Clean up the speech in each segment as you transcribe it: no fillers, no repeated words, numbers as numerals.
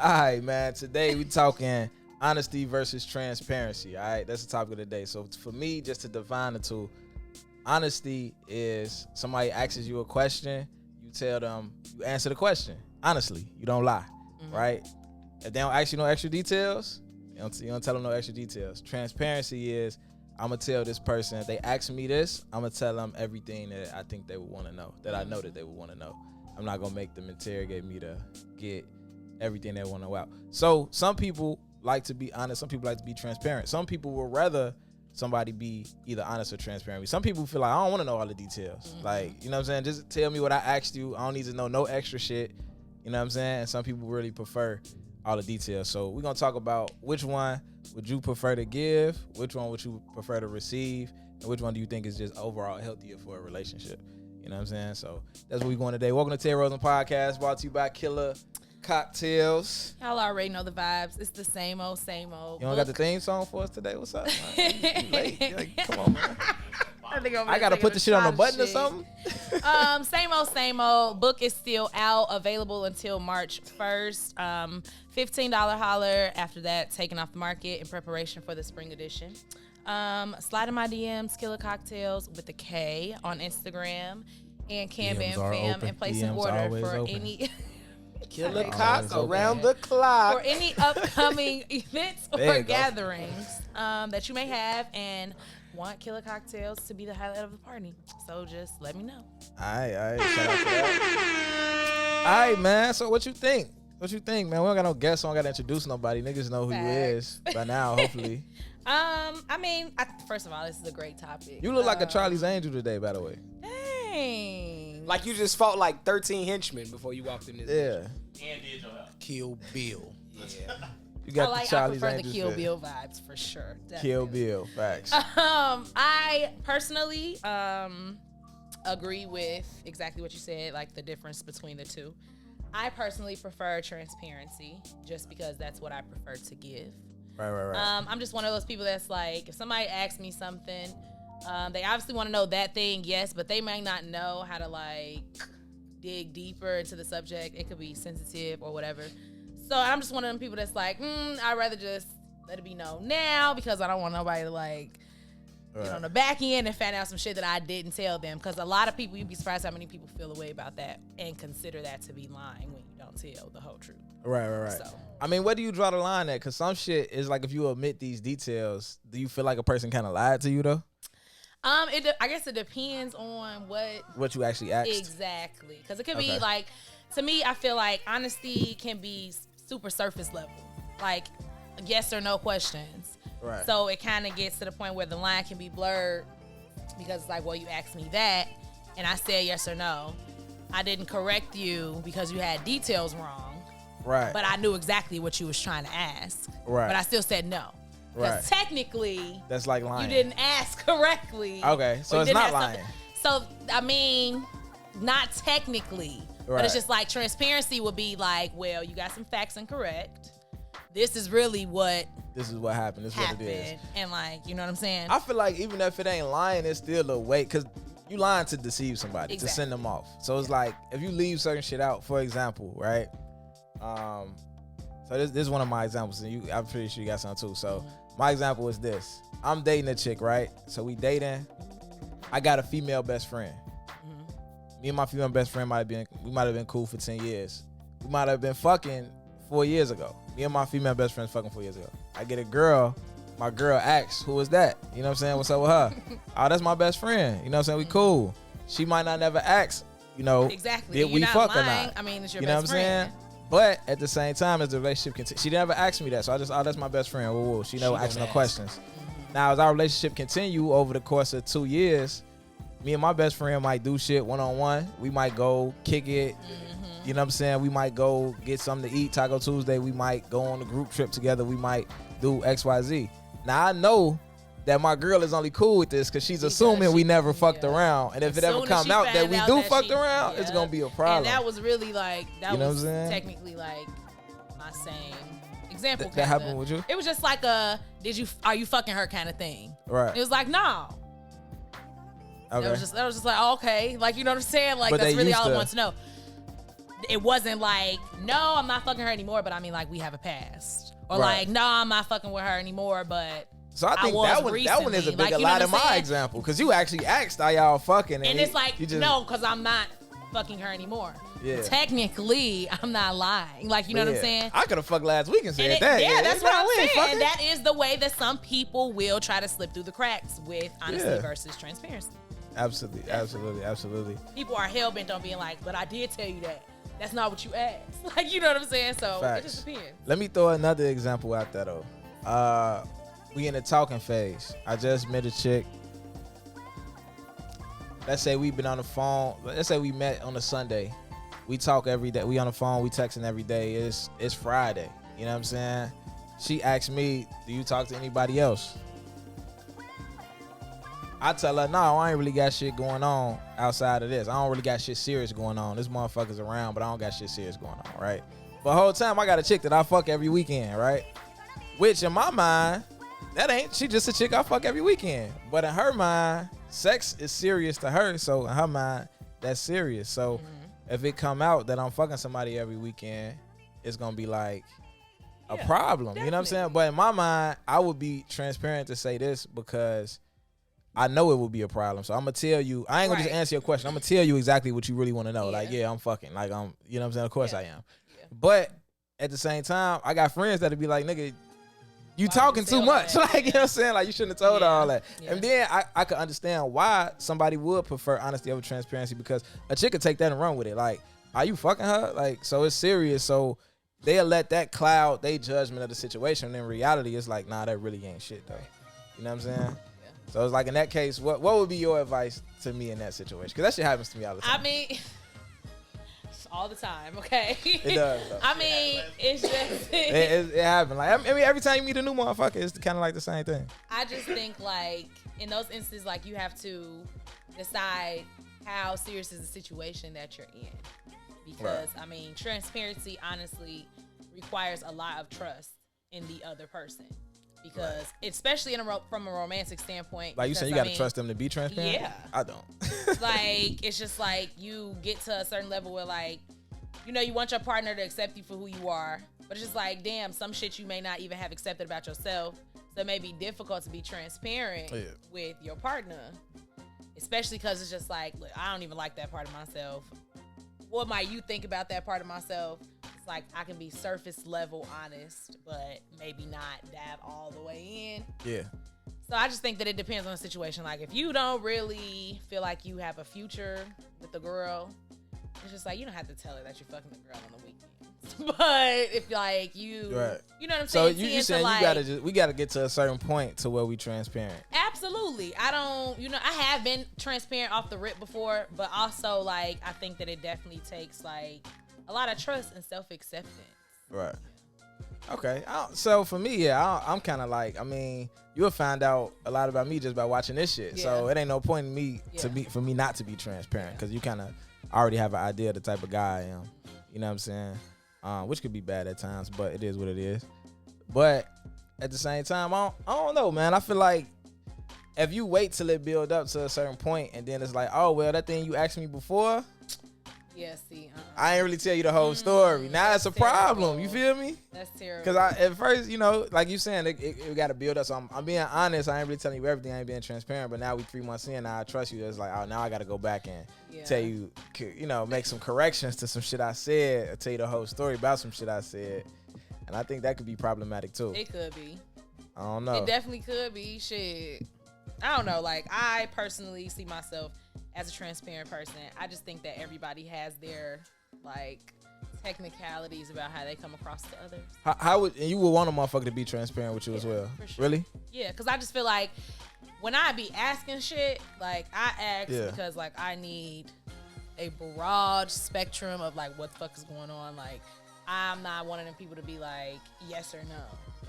right, man. Today we talking honesty versus transparency. All right, that's the topic of the day. So for me, just to define the two, honesty is somebody asks you a question, you tell them, you answer the question honestly. You don't lie, right? If they don't ask you no extra details, you don't tell them no extra details. Transparency is, I'm going to tell this person, if they ask me this, I'm going to tell them everything that I think they would want to know, that I know that they would want to know. I'm not going to make them interrogate me to get everything they want to know out. So some people like to be honest. Some people like to be transparent. Some people would rather somebody be either honest or transparent. Some people feel like, I don't want to know all the details. Like, you know what I'm saying? Just tell me what I asked you. I don't need to know no extra shit. You know what I'm saying? And some people really prefer all the details. So we're going to talk about which one would you prefer to give, which one would you prefer to receive, and which one do you think is just overall healthier for a relationship. You know what I'm saying? So that's what we're going today. Welcome to Terry Rosen Podcast, brought to you by Killer Cocktails. Y'all already know the vibes. It's the same old, same old. You don't got the theme song for us today? What's up, man? You late. Like, come on, man. I gotta put the shit on a button or something. Same old. Book is still out, available until March 1st. $15 holler. After that, taken off the market in preparation for the spring edition. Slide in my DMs, Killer Cocktails with a K on Instagram, and Canva and Fam, and place an order for any. Killer Cock around the clock. For any upcoming events or gatherings that you may have and want Killer Cocktails to be the highlight of the party. So just let me know. All right. Shout out to that. All right, man. So what you think? What you think, man? We don't got no guests, so I don't got to introduce nobody. Niggas know who you is by now, hopefully. First of all, this is a great topic. You look like a Charlie's Angel today, by the way. Dang. Like you just fought like 13 henchmen before you walked in this. Yeah. And did your house. Kill Bill. Yeah. You got I the Charlie's prefer Angels. the Kill Bill vibes for sure. Definitely. Kill Bill, facts. I personally agree with exactly what you said, like the difference between the two. I personally prefer transparency just because that's what I prefer to give. Right. I'm just one of those people that's like, if somebody asks me something, they obviously want to know that thing, yes, but they might not know how to like dig deeper into the subject. It could be sensitive or whatever. So I'm just one of them people that's like, I'd rather just let it be known now because I don't want nobody to like get on the back end and find out some shit that I didn't tell them. Because a lot of people, you'd be surprised how many people feel a way about that and consider that to be lying when you don't tell the whole truth. Right. So. I mean, where do you draw the line at? Because some shit is like, if you admit these details, do you feel like a person kind of lied to you though? I guess it depends on what you actually asked. Exactly. Because it could be like, to me, I feel like honesty can be super surface level, like yes or no questions. Right. So it kind of gets to the point where the line can be blurred because it's like, well, you asked me that and I said yes or no. I didn't correct you because you had details wrong. Right. But I knew exactly what you was trying to ask. Right. But I still said no. Because technically, that's like lying. You didn't ask correctly. Okay, so it's not lying. So, I mean, not technically. Right. But it's just like transparency would be like, well, you got some facts incorrect. This is really what happened. This is what it is. And like, you know what I'm saying? I feel like even if it ain't lying, it's still a way. Because you lying to deceive somebody, to send them off. So it's like, if you leave certain shit out, for example, right? So this is one of my examples, and I'm pretty sure you got some too. So my example is this: I'm dating a chick, right? So we dating. I got a female best friend. Me and my female best friend might have been cool for 10 years. We might have been fucking 4 years ago. Me and my female best friend fucking 4 years ago. I get a girl. My girl asks, "Who is that?" You know what I'm saying? What's up with her? Oh, that's my best friend. You know what I'm saying? We cool. She might not never ask. You know, exactly. Did we fuck lying. or not? I mean, it's your you know best what I'm friend. saying? But at the same time, as the relationship continues, she never asked me that. So I just, that's my best friend. Whoa. She never asked no questions. Now, as our relationship continue over the course of 2 years, me and my best friend might do shit one-on-one. We might go kick it. You know what I'm saying? We might go get something to eat, Taco Tuesday. We might go on a group trip together. We might do X, Y, Z. Now, I know that my girl is only cool with this because she's assuming we never fucked around. And if it ever come out that we do fucked around, it's going to be a problem. And that was really like, that was technically like my same example. That happened with you? It was just like are you fucking her kind of thing. Right. It was like, no. Okay. That was just like, oh, okay. Like, you know what I'm saying? Like, but that's really all I want to know. it wasn't like, no, I'm not fucking her anymore, but I mean, like, we have a past. Or Right. like, no, I'm not fucking with her anymore, but So I think was that one is a recently. bigger Like, you know lie what than I'm my saying? example, because you actually asked, "Are y'all fucking?" And it's like, you just, no, because I'm not fucking her anymore. Yeah. Technically, I'm not lying. Like, you know what I'm saying? I could have fucked last week and said And that. yeah, that's what I'm we ain't saying. fucking. And that is the way that some people will try to slip through the cracks with honesty Yeah. versus transparency. Absolutely. People are hell bent on being like, but I did tell you that. That's not what you asked. Like, you know what I'm saying? So it Facts. just depends. Let me throw another example out there though. We in the talking phase. I just met a chick. Let's say we've been on the phone. Let's say we met on a Sunday. We talk every day. We on the phone. We texting every day. It's Friday. You know what I'm saying? She asked me, "Do you talk to anybody else?" I tell her, "No, I ain't really got shit going on outside of this. I don't really got shit serious going on. This motherfucker's around, but I don't got shit serious going on, right?" But the whole time I got a chick that I fuck every weekend, right? Which in my mind, she just a chick I fuck every weekend. But in her mind, sex is serious to her. So in her mind, that's serious. So if it come out that I'm fucking somebody every weekend, it's gonna be like a problem. You know what I'm saying? definitely. But in my mind, I would be transparent to say this because I know it will be a problem. So I'm gonna tell you, I ain't gonna just Right. answer your question. I'm gonna tell you exactly what you really want to know. Yeah. Like, yeah, I'm fucking. Like, you know what I'm saying? Of course Yeah. I am. Yeah. But at the same time, I got friends that'll be like, nigga, you Why talking would you too say all much. that? Like, you know what I'm saying? Like, you shouldn't have told her Yeah. all that. Yeah. And then I could understand why somebody would prefer honesty over transparency, because a chick could take that and run with it. Like, are you fucking her? Like, so it's serious. So they'll let that cloud their judgment of the situation. And in reality, it's like, nah, that really ain't shit, though. You know what I'm saying? So it's like, in that case, what would be your advice to me in that situation? Because that shit happens to me all the time. I mean, all the time, okay? It does, though. I mean, it's just. It happens. Like, I mean, every time you meet a new motherfucker, it's kind of like the same thing. I just think, like, in those instances, like, you have to decide how serious is the situation that you're in. Because, I mean, transparency, honestly, requires a lot of trust in the other person. Because, especially from a romantic standpoint. Like you said, you because, got to trust them to be transparent? Yeah. I don't. Like, it's just like you get to a certain level where, like, you know, you want your partner to accept you for who you are, but it's just like, damn, some shit you may not even have accepted about yourself. So it may be difficult to be transparent with your partner, especially because it's just like, look, I don't even like that part of myself. What might you think about that part of myself? It's like, I can be surface level honest, but maybe not dive all the way in. Yeah. So I just think that it depends on the situation. Like, if you don't really feel like you have a future with the girl, it's just like, you don't have to tell her that you're fucking the girl on the weekends. But if, like, you, Right. you know what I'm So saying? you tend saying to, like, we gotta get to a certain point to where we transparent. Absolutely. I don't, you know, I have been transparent off the rip before, but also, like, I think that it definitely takes, like, a lot of trust and self-acceptance. Right. Okay. So for me, yeah, I'm kind of like, I mean, you'll find out a lot about me just by watching this shit. So Yeah. it ain't no point in me Yeah. for me not to be transparent, because you kind of already have an idea of the type of guy I am. You know what I'm saying? Which could be bad at times, but it is what it is. But at the same time, I don't know, man. I feel like if you wait till it build up to a certain point and then it's like, oh, well, that thing you asked me before, Yeah, see. I ain't really tell you the whole story. Now it's a that's problem. terrible. You feel me? That's terrible. Because at first, you know, like you saying, it got to build up. So I'm being honest. I ain't really telling you everything. I ain't being transparent. But now we 3 months in. Now I trust you. It's like, oh, now I got to go back and tell you, you know, make some corrections to some shit I said. Or tell you the whole story about some shit I said. And I think that could be problematic too. It could be. I don't know. It definitely could be. Shit. I don't know. Like, I personally see myself as a transparent person. I just think that everybody has their, like, technicalities about how they come across to others. How would, and you would want a motherfucker to be transparent with you as well? for sure. Really? Yeah, because I just feel like when I be asking shit, like, I ask Yeah. because, like, I need a broad spectrum of, like, what the fuck is going on. Like, I'm not one of them people to be like, yes or no.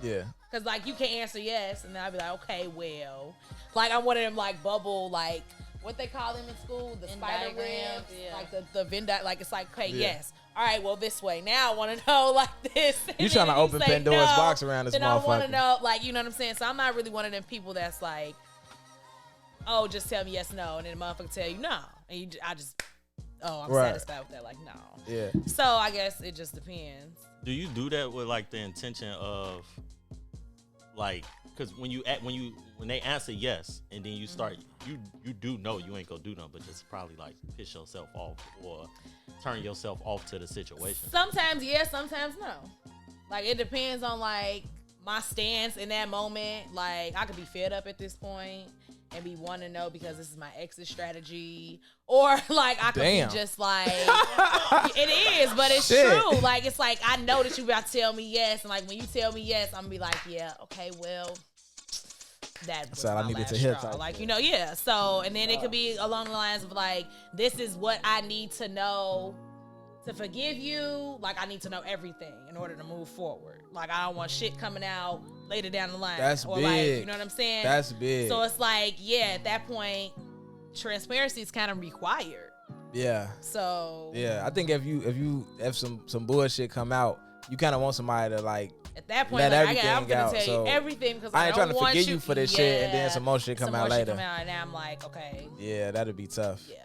Yeah. Because, like, you can answer yes, and then I'll be like, okay, well. Like, I'm one of them, like, bubble, like, what they call them in school? The Venn spider diagrams, webs. yeah. Like, the Venn diagram. Like, it's like, okay, Yeah. yes. All right, well, this way. Now I want to know, like, this. You And trying then to if open you say Pandora's no, box around this then I want motherfucker. to know, like, you know what I'm saying? So I'm not really one of them people that's like, oh, just tell me yes, no. And then the motherfucker tell you no. And oh, I'm Right. satisfied with that. Like, no. Yeah. So I guess it just depends. Do you do that with like the intention of like, because when they answer yes and then you start you do know you ain't gonna do nothing but just probably like piss yourself off or turn yourself off to the situation. Sometimes yes, sometimes no. Like it depends on like my stance in that moment. Like I could be fed up at this point and be wanting to know because this is my exit strategy, or like I could Damn. be just like it is, but it's Shit. true. Like it's like I know that you about to tell me yes, and like when you tell me yes, I'm gonna be like, yeah, okay, well, that was That's all I my needed last to hear straw. type Like shit. you know, yeah. So and then it could be along the lines of like, this is what I need to know to forgive you. Like I need to know everything in order to move forward. Like I don't want shit coming out later down the line. That's or big. Like, you know what I'm saying? That's big. So it's like, yeah, at that point, transparency is kind of required. Yeah. So Yeah. I think if some bullshit come out, you kind of want somebody to like. at that point, Let like, I'm everything gonna out, tell so you everything because I ain't don't trying to want forgive you for this shit and then some more shit come out later. Come out and I'm like, okay, Yeah, that'd be tough. yeah.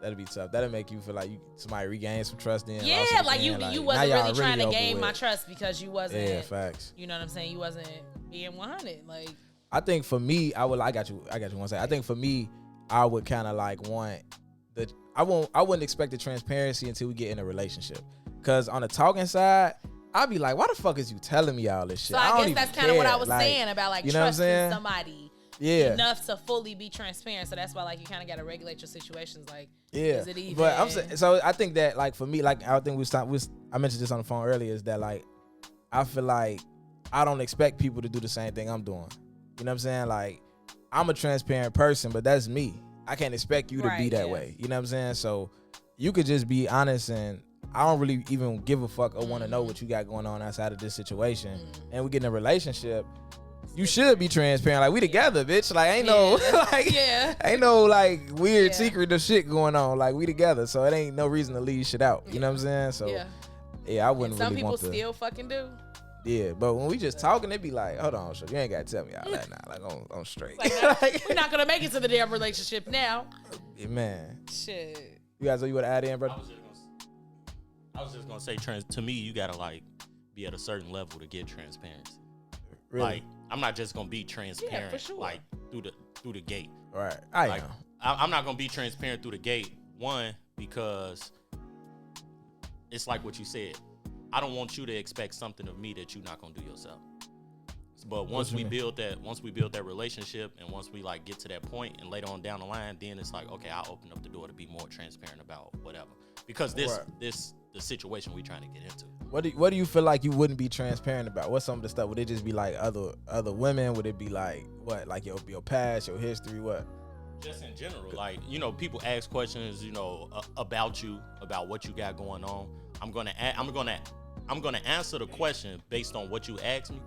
That'd be tough. That'd make you feel like somebody regain some trust in. Yeah, lost it like again. you now wasn't y'all really trying to over gain my with. trust because you wasn't. Yeah, facts. You know what I'm saying? You wasn't being 100. Like I think for me, I got you one second. I think for me, I would kind of like want I wouldn't expect the transparency until we get in a relationship. Cause on the talking side, I'd be like, why the fuck is you telling me all this shit? so, I don't guess that's even kind of what care. I was Like, saying about like you know what I'm trusting saying? somebody Yeah. enough to fully be transparent. So that's why like you kind of got to regulate your situations. Like, Yeah, is it even? but I'm saying, so I think that like for me, like I think I mentioned this on the phone earlier, is that like I feel like I don't expect people to do the same thing I'm doing. You know what I'm saying? Like I'm a transparent person, but that's me. I can't expect you to be Right, that yeah. way. You know what I'm saying? So you could just be honest, and I don't really even give a fuck or want to know what you got going on outside of this situation. And we get in a relationship. You should be transparent. Like we together, bitch. Like ain't no like Yeah. ain't no like weird Yeah. secret of shit going on. Like we together, so it ain't no reason to leave shit out. You know what I'm saying? So Yeah. yeah, I And wouldn't some really people want to. still fucking do. Yeah, but when we just talking, it be like, hold on, so you ain't gotta tell me all that now. Like I'm straight. Like, we're not gonna make it to the damn relationship now. Yeah, man, Shit. you guys, you want to add in, bro? I was just gonna say, to me, you gotta like be at a certain level to get transparency. Really? Like, I'm not just gonna be transparent, for sure. like through the gate. Right. I Like, am. I'm not gonna be transparent through the gate. One, because it's like what you said. I don't want you to expect something of me that you're not gonna do yourself. But once you we mean? build that relationship, and once we like get to that point, and later on down the line, then it's like, okay, I'll open up the door to be more transparent about whatever. Because the situation we trying to get into. What do you feel like you wouldn't be transparent about? What's some of the stuff? Would it just be like other women? Would it be like what? Like your past, your history, what? Just in general, like, you know, people ask questions, you know, about you, about what you got going on. I'm gonna answer the question based on what you ask me,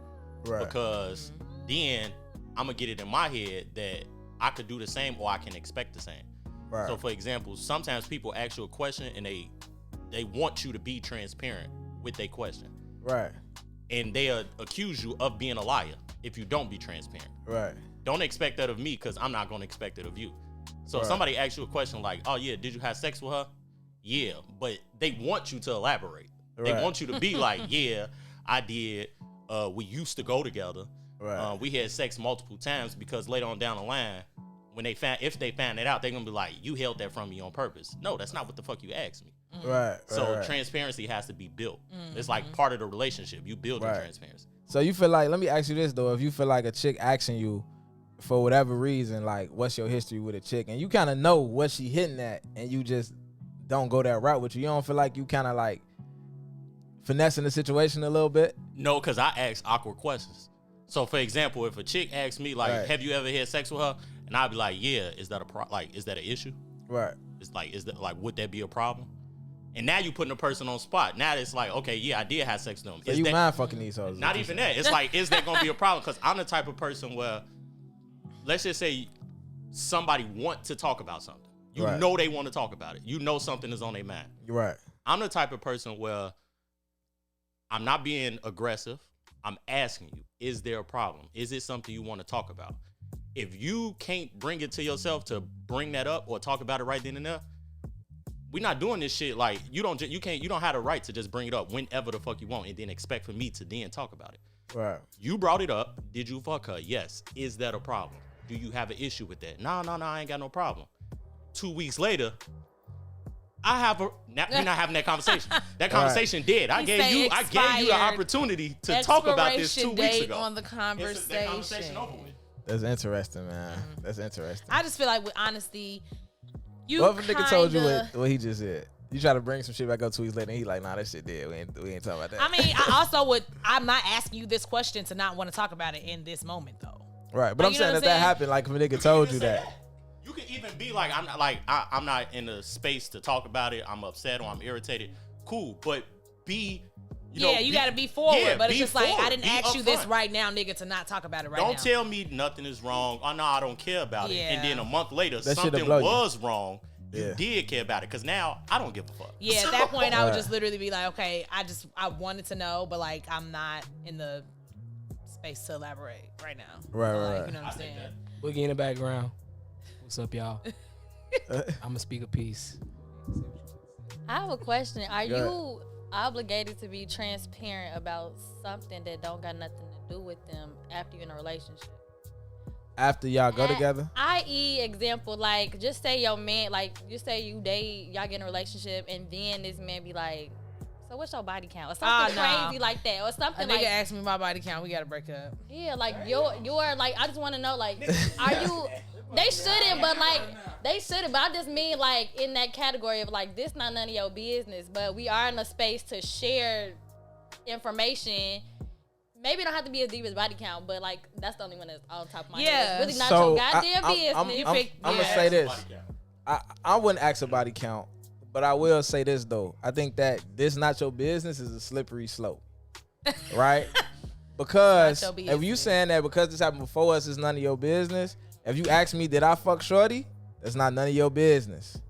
Right. because then I'm gonna get it in my head that I could do the same or I can expect the same. Right. So, for example, sometimes people ask you a question and they want you to be transparent with their question, Right. and they accuse you of being a liar if you don't be transparent. Right. Don't expect that of me, because I'm not going to expect it of you. So if Right. somebody asks you a question like, oh yeah, did you have sex with her? Yeah, but they want you to elaborate. They Right. want you to be like, yeah, I did. We used to go together. Right. We had sex multiple times, because later on down the line, if they find it out, they're going to be like, you held that from me on purpose. No, that's not what the fuck you asked me. Right. So right. transparency has to be built. It's like part of the relationship. You build Right. transparency. So you feel like, let me ask you this though, if you feel like a chick asking you for whatever reason, like what's your history with a chick, and you kind of know what she hitting at, and you just don't go that route with you don't feel like you kind of like finessing the situation a little bit? No, because I ask awkward questions. So, for example, if a chick asks me, like, Right. have you ever had sex with her? And I'd be like, yeah, is that is that an issue? Right. Would that be a problem? And now you putting a person on spot. Now it's like, okay, yeah, I did have sex with them. So Is you that, mind fucking these hoes? not even that. It's like, is that going to be a problem? Because I'm the type of person where, let's just say somebody want to talk about something. You Right. know they want to talk about it. You know something is on their mind. You're right. I'm the type of person where I'm not being aggressive. I'm asking you, is there a problem? Is it something you want to talk about? If you can't bring it to yourself to bring that up or talk about it right then and there, we're not doing this shit. Like you don't have the right to just bring it up whenever the fuck you want and then expect for me to then talk about it. Right. You brought it up. Did you fuck her? Yes. Is that a problem? Do you have an issue with that? No, I ain't got no problem. 2 weeks later, we're not having that conversation. That conversation dead. I gave you the opportunity to talk about this 2 weeks ago. On the conversation. Over with. That's interesting, man. That's interesting. I just feel like with honesty, what if a nigga told you what he just said? You try to bring some shit back up 2 weeks later, and he like, nah, that shit dead. We ain't talking about that. I mean, I'm not asking you this question to not want to talk about it in this moment, though. Right, but I'm saying if that happened, like if a nigga told you that. You can even be like, I'm not in the space to talk about it. I'm upset or I'm irritated. Cool, but you gotta be forward. But it's just like, I didn't ask you this right now, nigga, to not talk about it right now. Don't tell me nothing is wrong. Oh no, I don't care about it. And then a month later, that something was wrong. You did care about it, because now I don't give a fuck. Yeah, at that point I would just literally be like, okay, I wanted to know, but like I'm not in the space to elaborate right now. Right. You know what I'm saying? Boogie in the background. What's up, y'all? I'm gonna speak a piece. I have a question. Are you obligated to be transparent about something that don't got nothing to do with them after you're in a relationship? After y'all go together? I.e. example, like, just say your man, like, you say you date, y'all get in a relationship, and then this man be like, so what's your body count? Or something crazy like that. Or something like... A nigga asked me my body count, we gotta break up. Yeah, like, you're like, I just want to know, like, are you... They shouldn't, but I just mean, like, in that category of, like, this not none of your business, but we are in a space to share information. Maybe it don't have to be as deep as body count, but, like, that's the only one that's on top of my head. It's really not your goddamn business. I'm going to say this. I wouldn't ask a body count, but I will say this, though. I think that this not your business is a slippery slope, right? Because if you saying that because this happened before us, it's none of your business. If you ask me, did I fuck shorty? That's not none of your business,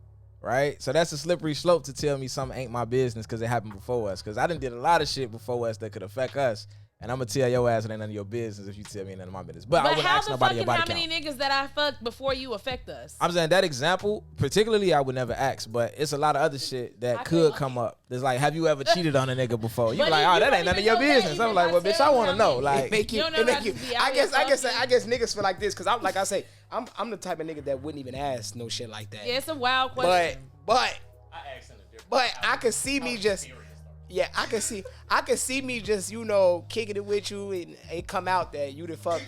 right? So that's a slippery slope to tell me something ain't my business because it happened before us. Because I done did a lot of shit before us that could affect us. And I'm going to tell your ass it ain't none of your business if you tell me none of my business. But I wouldn't ask nobody about it. How many niggas that I fucked before you affect us? I'm saying that example, particularly, I would never ask. But it's a lot of other shit that could come up. There's like, have you ever cheated on a nigga before? You be like, oh, that ain't none of your business. I'm like, well, bitch, I want to know. Like, I guess niggas feel like this because I'm like I say, I'm the type of nigga that wouldn't even ask no shit like that. Yeah, it's a wild question. But I could see me just. Yeah, I can see me just, kicking it with you and it come out that you the fuck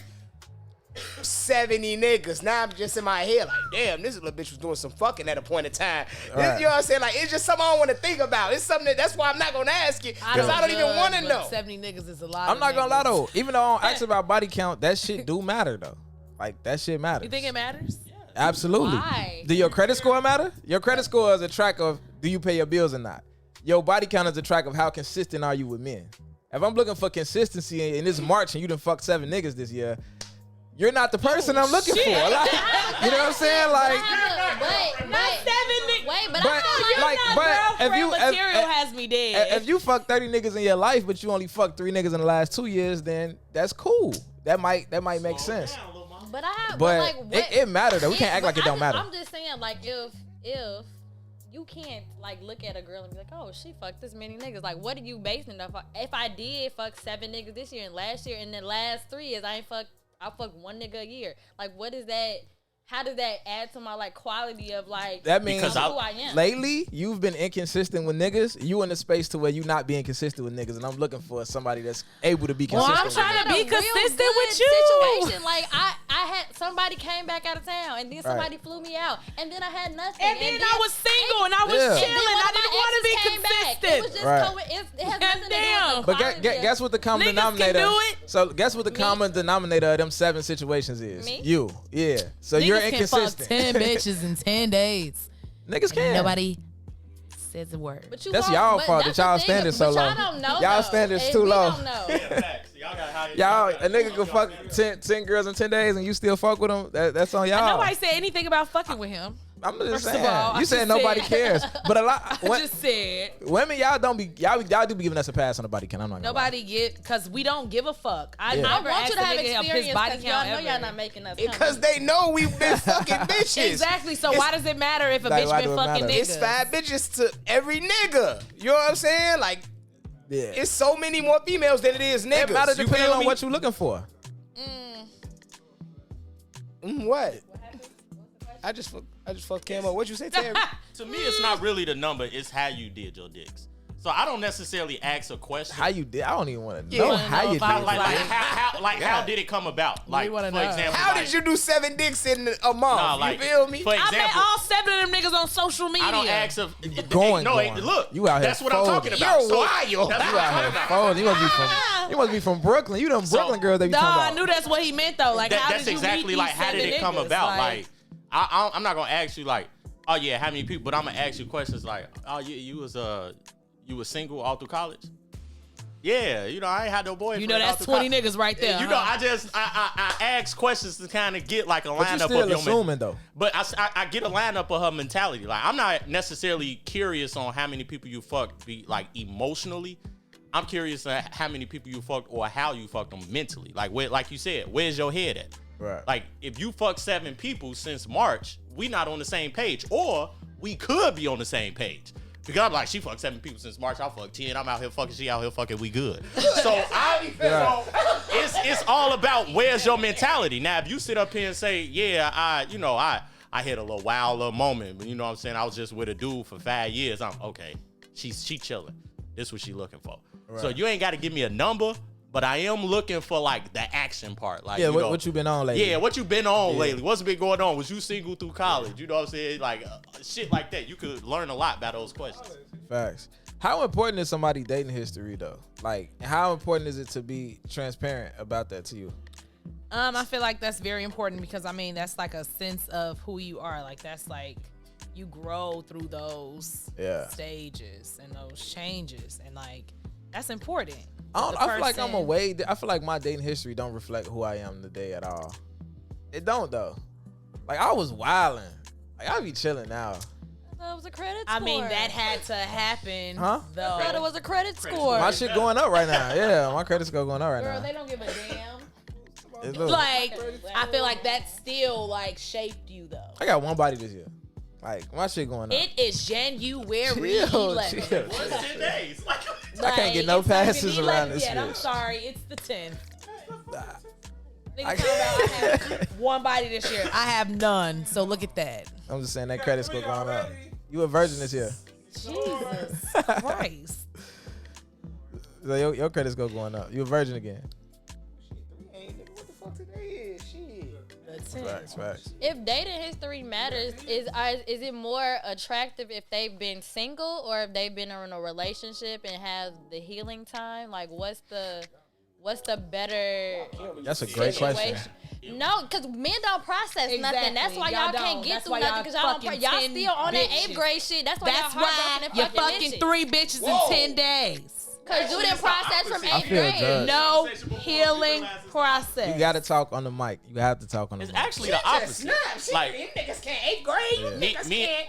70 niggas. Now I'm just in my head like, damn, this little bitch was doing some fucking at a point in time. Right. You know what I'm saying? Like, it's just something I don't want to think about. It's something that's why I'm not going to ask you because I don't even want to know. 70 niggas is a lot. I'm not going to lie though. Even though I don't ask about body count, that shit do matter though. Like, that shit matters. You think it matters? Yeah. Absolutely. Why? Do your credit score matter? Your credit score is a track of do you pay your bills or not. Your body count is a track of how consistent are you with men. If I'm looking for consistency in this March and you done fucked 7 niggas this year, you're not the person I'm looking for. Like, you know what I'm saying? Like, has me dead. If you fuck 30 niggas in your life, but you only fucked 3 niggas in the last 2 years, then that's cool. That might make sense. But it matter though. We can't act like it don't matter. I'm just saying, like, if you can't like look at a girl and be like, oh, she fucked this many niggas. Like, what are you basing it off? If I did fuck 7 niggas this year and last year and the last 3 years I fucked 1 nigga a year. Like, what is that? How does that add to my like quality of like that means who I am? Lately, you've been inconsistent with niggas. You in the space to where you not being consistent with niggas, and I'm looking for somebody that's able to be consistent. Well, I'm trying to be consistent with you. Situation. Like I had somebody came back out of town, and then somebody flew me out, and then I had nothing. And then I was single, and I was chilling. I didn't want to be consistent. It was just it has nothing to do with But guess what the common denominator? So guess what the common denominator of them 7 situations is? Me? You. Yeah. So you're inconsistent. Can fuck 10 bitches in 10 days. Niggas can. Nobody says a word. But that's y'all fault that y'all standing so low. Y'all standards too low. Y'all, a nigga can fuck 10 girls in 10 days and you still fuck with them. That's on y'all. Nobody said anything about fucking with him. I'm just First of saying. all, I You said just nobody said- cares, but a lot. I just said Women, y'all do be giving us a pass on the body count. I'm not gonna lie. nobody get because we don't give a fuck. I Yeah. I never want asked you to a have nigga up his experience body because y'all count know ever. y'all not making us Because come. they know we've been fucking bitches. Exactly. So why does it matter if a Like, bitch why been do it fucking matter? niggas? It's 5 bitches to every nigga. You know what I'm saying? Like, Yeah. it's so many more females than it is niggas. It matters You depending feel on me? what you're looking for. What? I just fucked Cam up. What'd you say, Terry? To me, it's not really the number; it's how you did your dicks. So I don't necessarily ask a question. How you did? I don't even want to Yeah. know wanna how know you if did. I was it. How did it come about? Like, wanna for know. example, How like, did you do 7 dicks in a month? Nah, like, you feel me? for I met example, all 7 of them niggas on social media. I don't ask if Going. Look, You out here that's what I'm talking folding. about. You're So, wild. That's You what out I'm here talking about. folding. You must be from Brooklyn. You them So- Brooklyn girls they be Nah, talking I about. knew that's what he meant though. Like, how That's did you exactly meet like these how did 7 it come niggas? about? Like, I'm not gonna ask you like, oh yeah, how many people? But I'm gonna ask you questions like, oh you was single all through college? Yeah, I ain't had no boyfriend. you know all that's through 20 college. niggas right there. You know, I ask questions to kind of get like a But you lineup still of your assuming though. But I get a lineup of her mentality. Like, I'm not necessarily curious on how many people you fucked, like emotionally. I'm curious on how many people you fucked or how you fucked them mentally. Like, like you said, where's your head at? Right. Like, if you fucked 7 people since March, we not on the same page, or we could be on the same page. Because I'm like, she fucked 7 people since March. I fucked 10. I'm out here fucking. She out here fucking. We good. So it's all about where's your mentality. Now, if you sit up here and say, yeah, I hit a little wild little moment, but you know what I'm saying? I was just with a dude for 5 years. I'm okay. She chilling. This what she looking for. Right. So you ain't got to give me a number, but I am looking for like the action part. Like, Yeah, what you been on lately? Yeah, what you been on lately? What's been going on? Was you single through college? You know what I'm saying? Like shit like that. You could learn a lot by those questions. Facts. How important is somebody dating history though? Like, how important is it to be transparent about that to you? I feel like that's very important because I mean that's like a sense of who you are. Like that's like you grow through those stages and those changes, and like that's important. I feel like I'm away. I feel like my dating history don't reflect who I am today at all. It don't though. Like I was wilding. Like I be chilling now. That was a credit score. I mean that had to happen. Huh? Though. I thought it was a credit score. My shit going up right now. Yeah, my credit score going up right Girl, now. they don't give a damn. It look- Like I feel like that still like shaped you though. I got one body this year. Like my shit going up. It is January Chill, 11th. chill. What's 10 days? Like, I can't get no it's not even passes the around 11th this yet. I'm bitch. sorry, it's the 10th. Nigga I- talking about I have one body this year. I have none. So look at that. I'm just saying that credit score going up. You a virgin this year. Jesus Christ. So your credit score going up. You a virgin again. What the fuck today is? Shit. The 10th. Facts. If dating history matters, is it more attractive if they've been single or if they've been in a relationship and have the healing time? Like, what's the better That's a great question. situation? No, because men don't process nothing. That's why y'all can't get That's through why nothing y'all because y'all fucking y'all 10 still on that bitches. 8th grade shit. That's why That's y'all why heartbroken you're and fucking bitches. 3 bitches Whoa. in 10 days. Because you didn't process from I 8th feel grade. judged. No healing process. You gotta talk on the mic. You have to talk on the it's mic. actually the opposite. Like, niggas can't 8th grade. You me, niggas me, can't.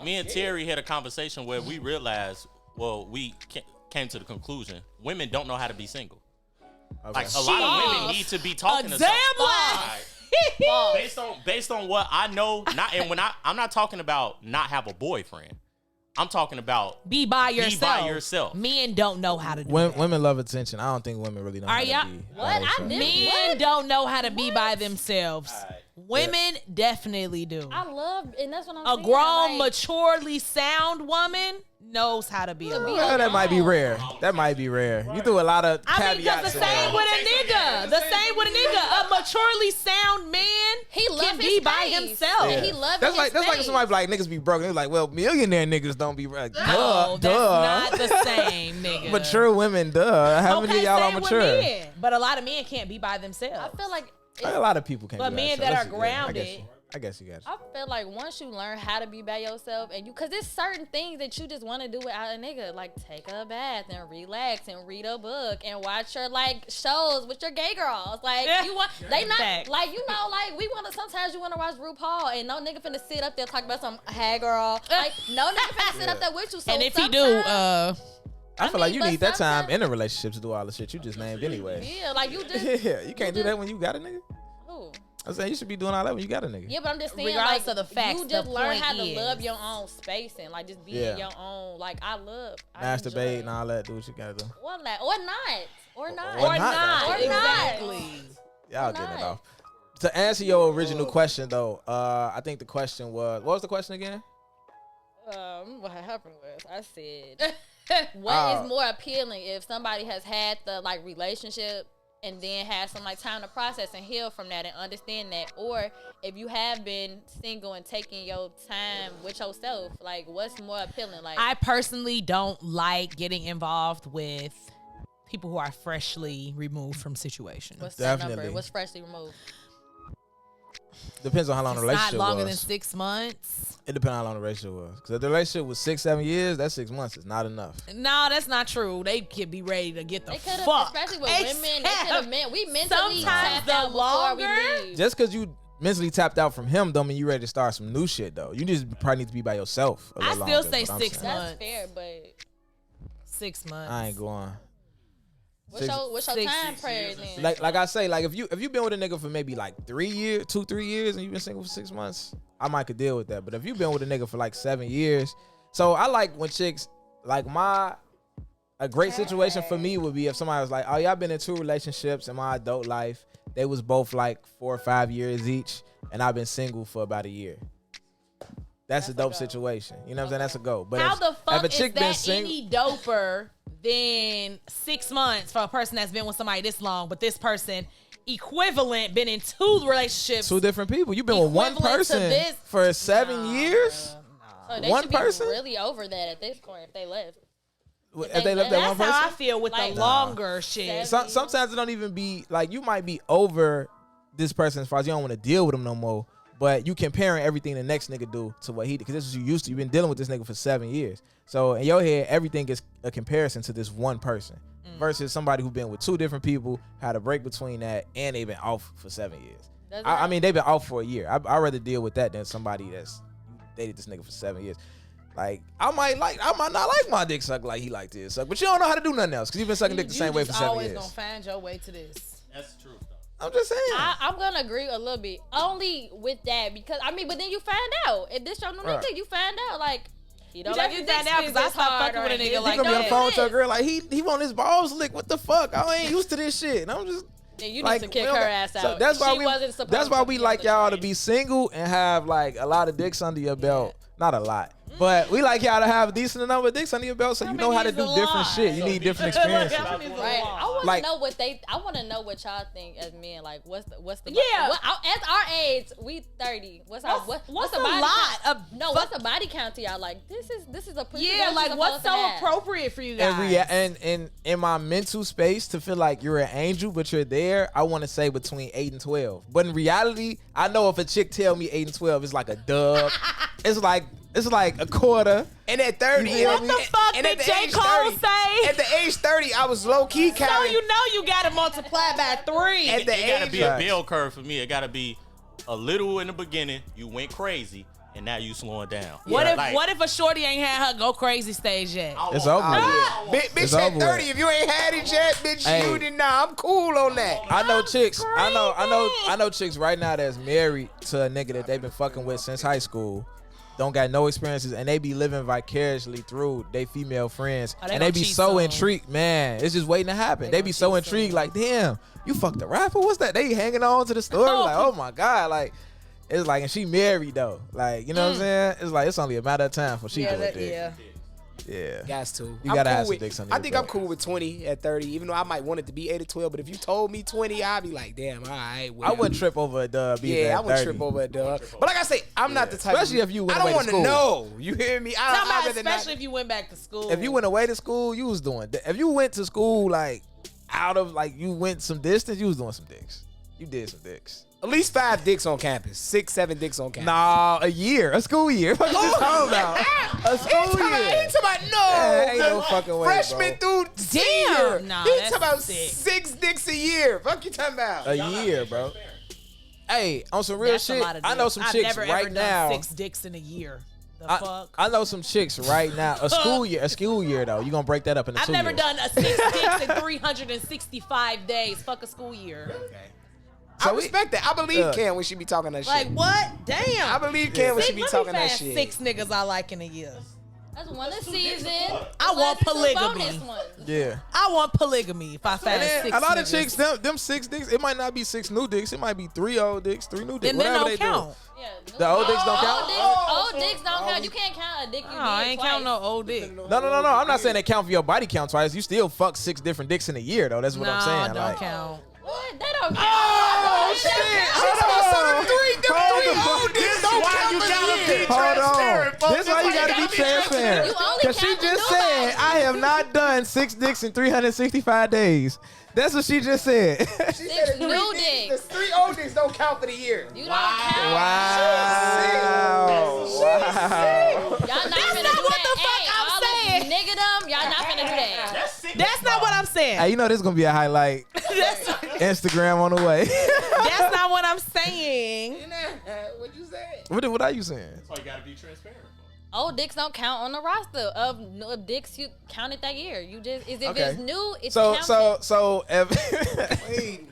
me and Terry had a conversation where we realized, we came to the conclusion, women don't know how to be single. Okay. Like, a lot of women need to be talking to Example. somebody. Based on what I know, I'm not talking about not have a boyfriend. I'm talking about Be by yourself. yourself. Men don't know how to do that. Women love attention. I don't think women really know Are how y'all- to be. What? by I themselves. didn't. Men don't know how to be by themselves. Alright. Women definitely do. I love, and that's what I'm A saying. grown, like, maturely sound woman knows how to be alone. Well, that might be rare. That might be rare. You threw a lot of I mean, caveats because the in there. same with a nigga. The same with a nigga. A maturely sound man He love can his be by space. himself. Yeah. He love That's his like space. somebody be like niggas be broke. They're like, well, millionaire niggas don't be like, No, duh. that's not the same, nigga. Mature women, duh. How many of y'all are same with mature? men. But a lot of men can't be by themselves. I feel like A lot of people can. But be men like that are I get grounded you. I guess you got it. I feel like once you learn how to be by yourself and cause there's certain things that you just want to do without a nigga, like take a bath and relax and read a book and watch your like shows with your gay girls. Like you want, they not Fact. like like we want to. Sometimes you want to watch RuPaul and no nigga finna sit up there talk about some hey girl. Like no nigga finna sit up there with you. So And if he do, sometimes- I feel like you but need that time sometimes- in a relationship to do all the shit you just named anyway. yeah, like you just Yeah, you can't do that when you got a nigga. ooh. I'm saying you should be doing all that when you got a nigga. Yeah, but I'm just saying, Regardless like, of the facts, you just the learn point how to is- love your own space and like just be Yeah. in your own. Like I Masturbate and enjoy- all that. Do what you gotta do. or not, or not, or not, Or not. or not. Exactly. Y'all Why getting it not? off. To answer your original question though, I think the question was, what was the question again? What happened was I said, what is more appealing if somebody has had the like relationship and then has some like time to process and heal from that and understand that, or if you have been single and taking your time with yourself, like what's more appealing? Like I personally don't like getting involved with people who are freshly removed from situations. what's that Definitely. number? What's freshly removed? Depends on how long the It's not relationship longer was. than 6 months. It depends on how long the relationship was. Because if the relationship was 6-7 years, that's 6 months. It's not enough. No, that's not true. They could be ready to get the They could have, fuck. especially with women. They could have meant we mentally Sometimes tapped out the before longer- we leave. Just because you mentally tapped out from him don't mean you ready to start some new shit though. You just probably need to be by yourself. A I little still longer, say is what I'm 6 saying. months. That's fair, but 6 months. I ain't going. what's your Six- time period then? Like I say, like if you've been with a nigga for maybe like 3 years, 2-3 years, and you've been single for 6 months, I might could deal with that. But if you've been with a nigga for like 7 years, so I like when chicks like a great situation for me would be if somebody was like, oh yeah, I've been in 2 relationships in my adult life. They was both like 4 or 5 years each, and I've been single for about a year. That's a dope situation. You know what I'm saying? That's a go. But How if, the fuck if a is chick been that single, any doper than 6 months for a person that's been with somebody this long, but this person equivalent been in 2 relationships? 2 different people. You've been with one Equivalent to person this? for 7 years. So they one should be person? really over that at this point if they left. If they left that That's one how I person. feel with Like- the longer shit. Sometimes it don't even be like you might be over this person as far as you don't want to deal with them no more. But you comparing everything the next nigga do to what he did, because this is what you used to. You've been dealing with this nigga for 7 years. So in your head, everything is a comparison to this one person versus somebody who been with 2 different people, had a break between that, and they've been off for 7 years. I mean, they've been off for a year. I'd rather deal with that than somebody that's dated this nigga for 7 years. Like I might not like my dick sucked like he liked his suck, but you don't know how to do nothing else because you've been sucking dick the same way for 7 always years. gonna find your way to this. That's true though. I'm just saying. I'm gonna agree a little bit only with that because I mean, but then you find out if this your new Right. nigga, you find out like he don't You like definitely his find out, 'cause I stopped fucking with a nigga He like gonna be on the that. phone with your girl like he want his balls licked. What the fuck? I ain't used to this shit. And I'm just And you like, need to kick we her don't- ass so out. that's why She we wasn't supposed that's why to we be like on the y'all to train. be single and have like a lot of dicks under your belt. Not a lot, but we like y'all to have a decent number of dicks under your belt so you know how to do different shit. You need different experiences. Right. I want to Like- know what I want to know what y'all think as men. Like, what's the Yeah. at our age, we 30. What's the what's a body lot count? of No, what's the body count to y'all? Like, this is a pretty Yeah, like what's so appropriate for you guys? And in my mental space to feel like you're an angel but you're there, I want to say between 8 and 12. But in reality, I know if a chick tell me 8 and 12, it's like a dub. it's like a quarter. And at 30, You feel What me? the fuck and did at the J. age Cole 30 say? At the age 30, I was low key So counting. you know you gotta multiply by 3. At the It gotta age be a Facts. bell curve for me. It gotta be a little in the beginning. You went crazy, and now you slowing down. What if a shorty ain't had her go crazy stage yet? It's over with. Bitch, It's at over 30, with. if you ain't had it yet, bitch, Hey. you did not. I'm cool on that. I know chicks. I know chicks right now that's married to a nigga that they've been fucking with since high school. Don't got no experiences, and they be living vicariously through they female friends, Oh, they and they gonna be cheat so soon. intrigued, man. It's just waiting to happen. They be so intrigued, like, damn, you fucked a rapper? What's that? They hanging on to the story, like, oh my god, like, it's like, and she married though, like, you know what I'm saying? It's like it's only a matter of time for she do it. Yeah. Guys, too. You I'm gotta cool have some with- dicks under I your think belt. I'm cool with 20 at 30, even though I might want it to be 8 or 12. But if you told me 20, I'd be like, damn, all right. Well. I wouldn't trip over a dub either. Yeah, I at would 30. trip over a dub. But like I say, I'm not the type. Especially if you went I don't away to want to school. know. You hear me? Talking I'd about rather not- especially if you went back to school. If you went away to school, you was doing. If you went to school like out of like you went some distance, you was doing some dicks. You did some dicks. At least 5 dicks on campus. 6, 7 dicks on campus. Nah, a year, a school year. What you talking about? A school year. He talking about no. Ain't no fucking way, Freshman bro. through senior. Nah, He that's talking about sick. 6 dicks a year. Fuck you talking about? A year, bro. Hey, on some real That's shit, a lot of I know dicks. some I've chicks never, right ever now. done 6 dicks in a year. The fuck? I know some chicks right now. A school year though. You gonna break that up into I've 2 never years. done a 6 dicks in 365 days. Fuck a school year. I respect that. I believe Look. Ken when she be talking that shit. Like what? Damn. I believe Ken when she be talking that shit. 6 niggas I like in a year. That's one a season. I want polygamy. Yeah. I want polygamy if I And find then 6 a lot of niggas. chicks, them 6 dicks, it might not be 6 new dicks. It might be 3 old dicks, 3 new dicks. Then they Whatever don't they count. Yeah, The old dicks don't count? Old dicks don't count. You can't count a dick you Oh, I did ain't twice. count no old dick. do. No. I'm not saying they count for your body count twice. You still fuck 6 different dicks in a year though. That's what I'm saying. don't Like, count. What? They don't count. Oh shit! Hold on. This is why you gotta be Hold transparent, on. folks. This is why you gotta be transparent. You only Cause she count the just new said bodies. I have not done 6 dicks in 365 days. That's what she just said. Six new dicks. The 3 old dicks don't count for the year. You don't count. Wow. Y'all not finna do what that. the fuck Hey, I'm all saying. this nigga y'all not finna do that. That's not what I'm saying. Hey, you know this is gonna be a highlight. That's, Instagram on the way. that's not what I'm saying. What you say? What are you saying? That's why you gotta be transparent. Old dicks don't count on the roster of dicks you counted that year. You just if Okay. it's new, it's So counted. if Wait,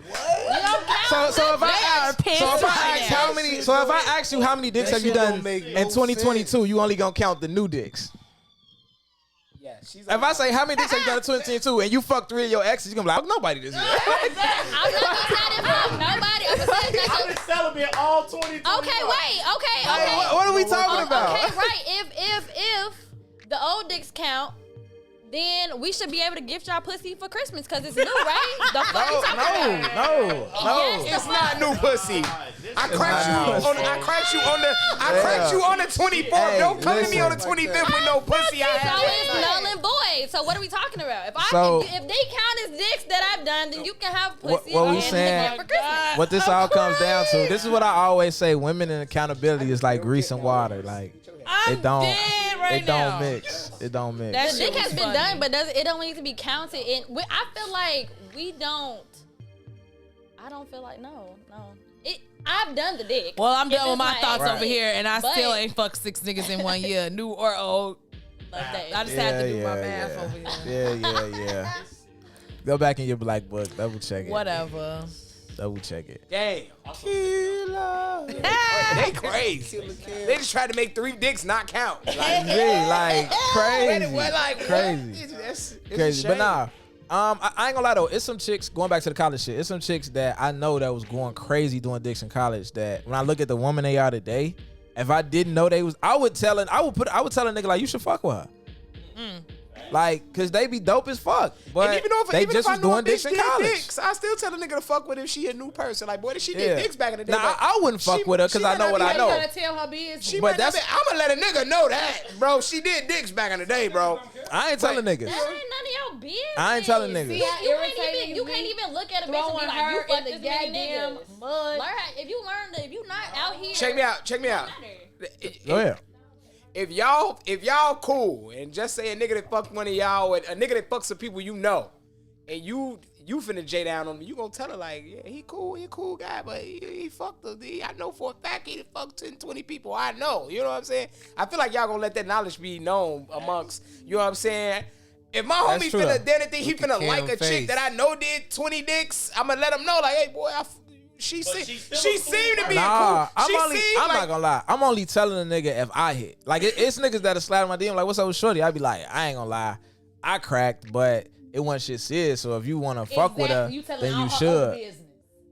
what? You don't count. so if They are I ask pissed right now. how many so if I ask you how many dicks That have you shit don't done make in no 2022, you only gonna count the new dicks. Yeah, she's If I say how many dicks have you done in 2022 and you fuck 3 of your exes, you gonna be like, nobody this year. I'm not gonna say that for nobody. I'm gonna say that. I've been celibate all 2020. Okay, wait. Okay. Hey, what are we talking about? Okay, right. If the old dicks count, then we should be able to gift y'all pussy for Christmas because it's new, right? The fuck you talking about? No. Yes, It's not new pussy. I cracked you not on. I cracked you on the 24th. Hey, Don't come to me on the listen. 25th with no pussy. I So had it's last night. null and void. So what are we talking about? So- If they count as dicks that I've done, then you can have pussy What we and saying- gift for Christmas. What this all comes down to, this is what I always say, women and accountability is like grease and water. Like I'm it don't dead right it don't now. mix. It don't mix. That The shit dick has was been funny. done, but it don't need to be counted. And I feel like we don't. I don't feel like no. I've done the dick. Well, I'm If done with it's my my thoughts ex over dick. here, and I But- still ain't fucked 6 niggas in 1 year, new or old. Like that. I just had to do my math over here. Yeah. Go back in your black book. Double check it. Whatever. Double check it. Damn. They crazy. They just tried to make 3 dicks not count. Like, Really, like crazy. Crazy. Crazy. It's Crazy. But nah. I ain't gonna lie though, it's some chicks going back to the college shit. It's some chicks that I know that was going crazy doing dicks in college. That when I look at the woman they are today, if I didn't know they was, I would tell a nigga like you should fuck with her. Like, cause they be dope as fuck. But And even though they even just if I was knew a doing dicks bitch in did college. dicks, I still tell a nigga to fuck with if she a new person. Like, boy, she did Yeah. dicks back in the day. Nah, but I wouldn't fuck with her because she I might know not what be I like, know. You gotta tell her business. She But might not that's- be, I'm gonna let a nigga know that, bro. She did dicks back in the day, bro. I ain't telling niggas. That ain't none of your business. I ain't telling niggas. You, See you can't even look at a bitch and be throwing like, her you in fucked the this many goddamn niggas. mud. Learn how, if you not out here. Check me out. Check me out. Go ahead. If y'all cool and just say a nigga that fucked one of y'all, and a nigga that fucks some people you know, and you finna J down on me, you gonna tell her like, yeah, he a cool guy, but he fucked I know for a fact he fucked 10, 20 people. I know. You know what I'm saying? I feel like y'all gonna let that knowledge be known amongst, you know what I'm saying? If my homie true, finna though. then think he With the finna Cam like a chick face. that I know did 20 dicks, I'ma let him know like, hey boy, she she's still seemed a cool to be Nah, cool. She I'm seemed not gonna lie. I'm only telling a nigga if I hit. Like it's niggas that'll slide my DM like, what's up with Shorty? I'd be like, I ain't gonna lie, I cracked, but it wasn't shit serious. So if you wanna fuck with her, then you should.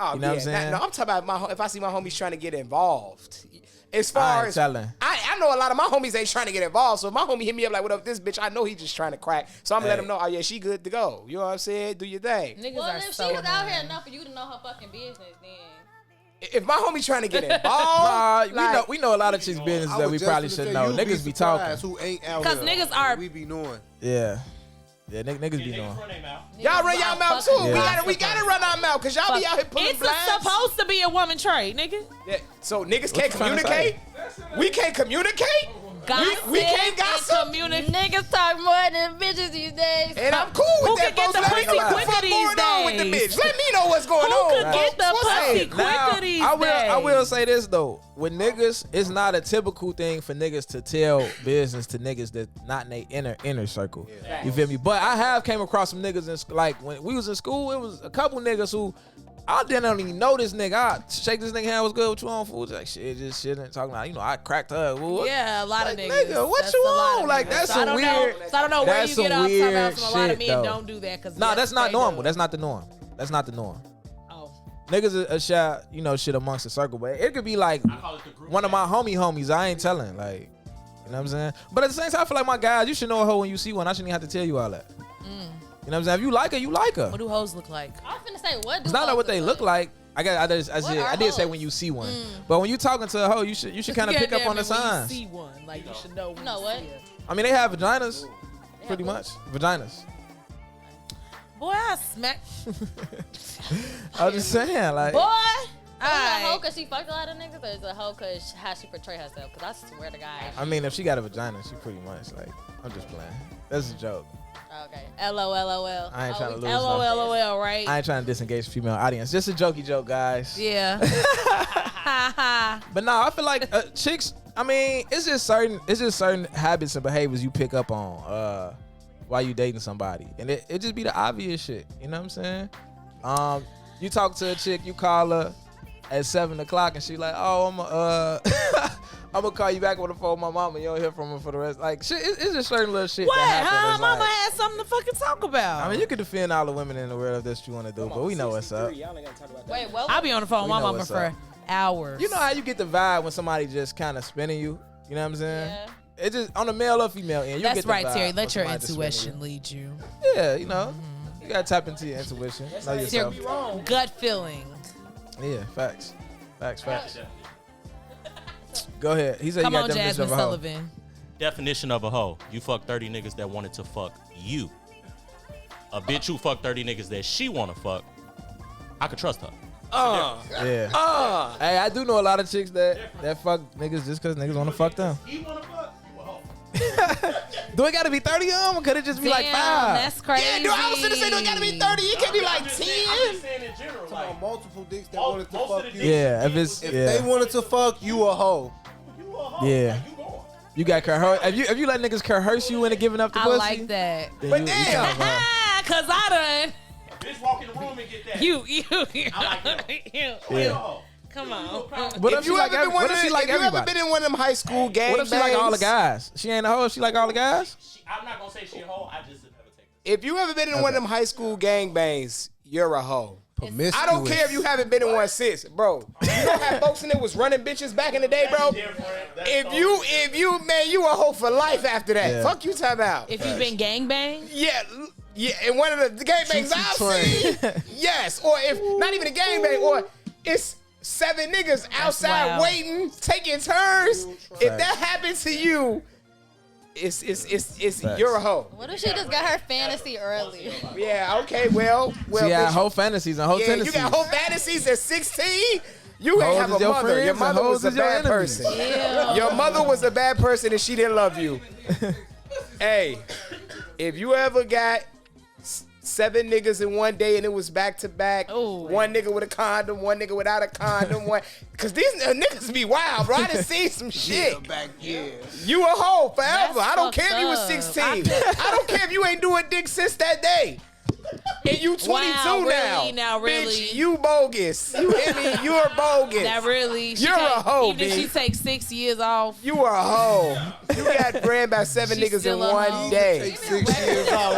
Oh, You know yeah. what I'm saying? No, I'm talking about if I see my homies trying to get involved. As I far ain't as telling. I know a lot of my homies ain't trying to get involved. So if my homie hit me up like, what up, this bitch? I know he just trying to crack. So I'm gonna let Hey. him know, oh yeah, she good to go. You know what I'm saying? Do your thing. Niggas Well, are if so she was out here annoying. enough for you to know her fucking business, then. If my homie trying to get involved, Nah, we know a lot of chicks business I that was we just probably finna should say, know. you Niggas be talking. surprised Who ain't out 'Cause here. niggas are- We be knowing. Yeah. Yeah, niggas be doing. Y'all run y'all mouth too. We gotta run our mouth because y'all be out here pulling It's blasts. supposed to be a woman trait, nigga. Yeah. So niggas can't you trying to communicate. We can't communicate. Gossip we can't gossip. and communicate. Niggas talk more than bitches these days. And I'm cool with Who that. could get folks. the Let me pussy know what the quicker fuck these going on with the days? bitch. Let me know what's going Who on. could get the What's pussy that? quicker these I days? will say this though. With niggas, it's not a typical thing for niggas to tell business to niggas that not in their inner circle. You feel me? But I have came across some niggas in like when we was in school. It was a couple niggas who I didn't even know this nigga. I shake this nigga hand. What's good? What you on, fool? Like shit, just shit and talking about. I cracked her. Woo. Yeah, a lot Like, of niggas. nigga, what That's you a lot on? of Like, niggas. that's So I some don't weird- know. So I don't know where that's you some get off talking weird about some. A lot of shit, men though. don't do that because Nah, that's not normal. That's not the norm. That's not the norm. Oh. Niggas a shot, shit amongst the circle, but it could be like one of my homies. I ain't telling, like, you know what I'm saying? But at the same time, I feel like my guys, you should know a hoe when you see one. I shouldn't even have to tell you all that. You know what I'm saying? If you like her, you like her. What do hoes look like? I was finna say, what do It's not like what they look like. I did say are when you see one, but when you talking to a hoe, you should kind of pick up on the signs. When you see one, like you should know. When You know you what? see her. I mean, they have vaginas, pretty much vaginas. Boy, I smack. I was just saying, like, Boy. Is it a hoe Alright. because she fucked a lot of niggas, or is it a hoe because how she portray herself? Because I swear to God. I mean, if she got a vagina, she pretty much like. I'm just playing. That's a joke. Okay. LOLOL. I ain't trying to lose. LOL, right? I ain't trying to disengage the female audience. Just a jokey joke, guys. Yeah. But no, I feel like chicks. I mean, it's just certain habits and behaviors you pick up on while you dating somebody, and it just be the obvious shit. You know what I'm saying? You talk to a chick, you call her at 7:00, and she like, oh, I'm gonna call you back on the phone with my mama. You don't hear from her for the rest. Like shit, it's just certain little shit What? that happen. Huh? It's Mama like- had something to fucking talk about. I mean, you can defend all the women in the world if that's what you want to do, but we know what's up. Y'all ain't gotta talk about that. Wait, what? I'll be on the phone with We my know mama what's for up. hours. You know how you get the vibe when somebody just kind of spinning you? You know what I'm saying? Yeah. It just on the male or female end. You That's get the right, vibe Terry. when Let your somebody just spinning intuition lead you. you. Yeah, you know, you gotta tap into your intuition. Know It's your yourself. gut feeling. Yeah, facts. Go ahead. He said Come you got on, definition Jasmine of a hoe. Sullivan. Definition of a hoe: you fuck 30 niggas that wanted to fuck you. A bitch who fuck 30 niggas that she wanna fuck. I could trust her. Yeah. Hey, I do know a lot of chicks that fuck niggas just because niggas want to fuck them. You wanna fuck? You a hoe. Do it gotta be 30 of them, or could it just be like Damn, 5? that's crazy. Yeah, dude, I was gonna say it gotta be 30. It can't be like 10. saying in general, On multiple dicks that wanted to most of fuck the you. Yeah, if it's If yeah. they wanted to fuck, you a hoe. you a hoe. Yeah. You going. You got coerce. If you let niggas coerce you into giving up the I pussy, like that. then But you damn. kind of, Ah, cause I done. Bitch walk in the room and get that. You. I like that. you. yeah. Come on. What if If she you like ever been one what of if she the- like if you ever everybody? been in one of them high school gang What if she like all the bangs, guys? She ain't a hoe. If she like all the guys. I'm not gonna say she a hoe. I just never take it. if you ever been in one of them high school gang bangs, you're a hoe. Promiscuous. I don't care if you haven't been in one since, bro. You know how folks in there was running bitches back in the day, bro? If you, man, you a hoe for life after that. Yeah. Fuck you talking about. If you've been gangbang, Yeah, and one of the gangbangs I've seen, yes, or if not even a gangbang, or it's 7 niggas outside wild. waiting, taking turns. If that happens to you, it's you're a hoe. What if she just got her fantasy early? Yeah, okay, well, She got bitch, whole fantasies and whole yeah, tendencies. you got whole fantasies at 16. You ain't Hoes have is a your mother. friends Your and mother hoes was a is your bad enemies. person. Your mother was a bad person and she didn't love you. Hey, if you ever got 7 niggas in one day and it was back to back, Ooh. one nigga with a condom, one nigga without a condom, cause these niggas be wild, bro. I done seen some shit. Back, yeah. You a hoe forever. That's I don't care if you was fucked 16. up. I don't care if you ain't doing dick since that day. And you 22 Wow, really? now. Now, really? Bitch, you bogus. You hear me? You're bogus. that really. You're a hoe, Even if B. she takes 6 years off. You are a hoe. You got brand by 7 She's niggas in still a one hoe. day. Take 6 years off.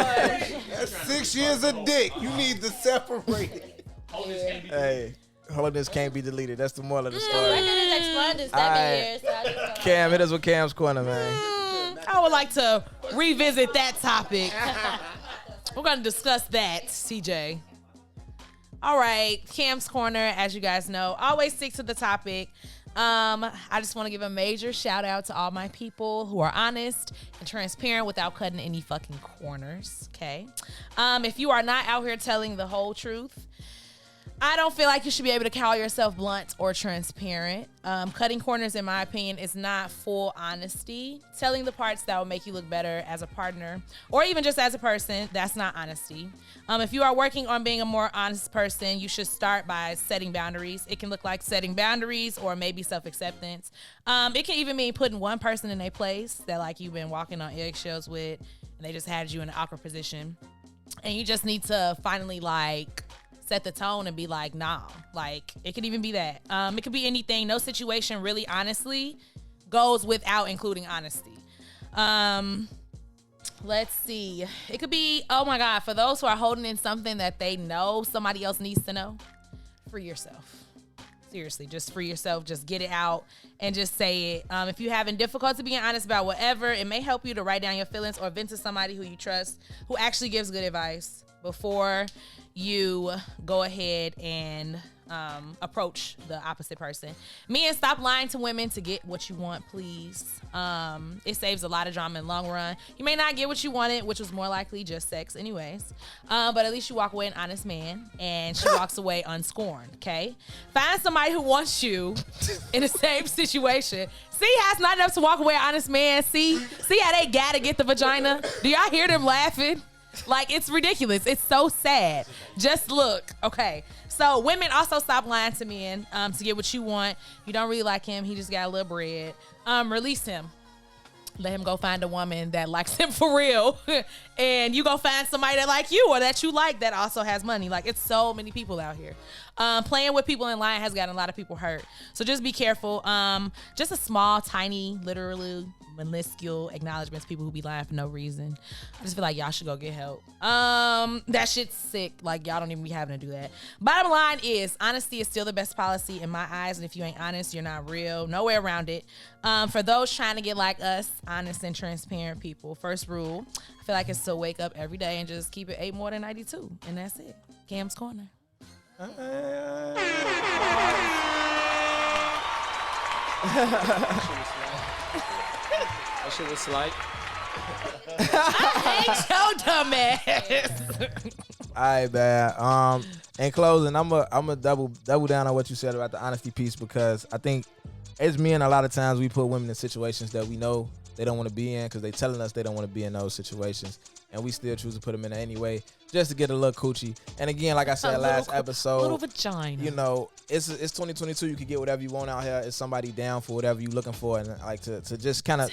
That's 6 years of dick. You need to separate it. Hey, holiness can't be deleted. That's the moral of the I story. could have expunged in 7 Aight. years. So I just don't Cam, hit us with Cam's corner, man. I would like to revisit that topic. We're going to discuss that, CJ. All right, Cam's Corner, as you guys know, always stick to the topic. I just want to give a major shout out to all my people who are honest and transparent without cutting any fucking corners. Okay. If you are not out here telling the whole truth, I don't feel like you should be able to call yourself blunt or transparent. Cutting corners, in my opinion, is not full honesty. Telling the parts that will make you look better as a partner or even just as a person, that's not honesty. If you are working on being a more honest person, you should start by setting boundaries. It can look like setting boundaries or maybe self-acceptance. It can even mean putting one person in a place that like you've been walking on eggshells with and they just had you in an awkward position. And you just need to finally like set the tone and be like, nah, like it could even be that. It could be anything. No situation really honestly goes without including honesty. Let's see. It could be, oh my God, for those who are holding in something that they know somebody else needs to know, free yourself. Seriously, just free yourself. Just get it out and just say it. If you're having difficulty being honest about whatever, it may help you to write down your feelings or vent to somebody who you trust, who actually gives good advice before you go ahead and approach the opposite person. Men, stop lying to women to get what you want, please. It saves a lot of drama in the long run. You may not get what you wanted, which was more likely just sex anyways. But at least you walk away an honest man and she walks away unscorned, okay? Find somebody who wants you in the same situation. See how it's not enough to walk away an honest man? See how they gotta get the vagina? Do y'all hear them laughing? Like, it's ridiculous. It's so sad. Just look. Okay. So women also stop lying to men to get what you want. You don't really like him. He just got a little bread. Release him. Let him go find a woman that likes him for real. And you go find somebody that like you or that you like that also has money. Like, it's so many people out here. Playing with people and lying has gotten a lot of people hurt. So just be careful. Just a small, tiny, literally minuscule acknowledgments, people who be lying for no reason. I just feel like y'all should go get help. That shit's sick. Like, y'all don't even be having to do that. Bottom line is, honesty is still the best policy in my eyes. And if you ain't honest, you're not real. No way around it. For those trying to get like us, honest and transparent people, first rule, I feel like it's to wake up every day and just keep it 8 more than 92. And that's it. Cam's Corner. That shit was slight. I hate your dumb ass. All right, man. In closing, I'm a double down on what you said about the honesty piece, because I think as men, a lot of times we put women in situations that we know they don't want to be in because they telling us they don't want to be in those situations, and we still choose to put them in anyway just to get a little coochie. And again, like I said last episode, little vagina. You know, it's 2022. You can get whatever you want out here. It's somebody down for whatever you looking for, and like to just kind of.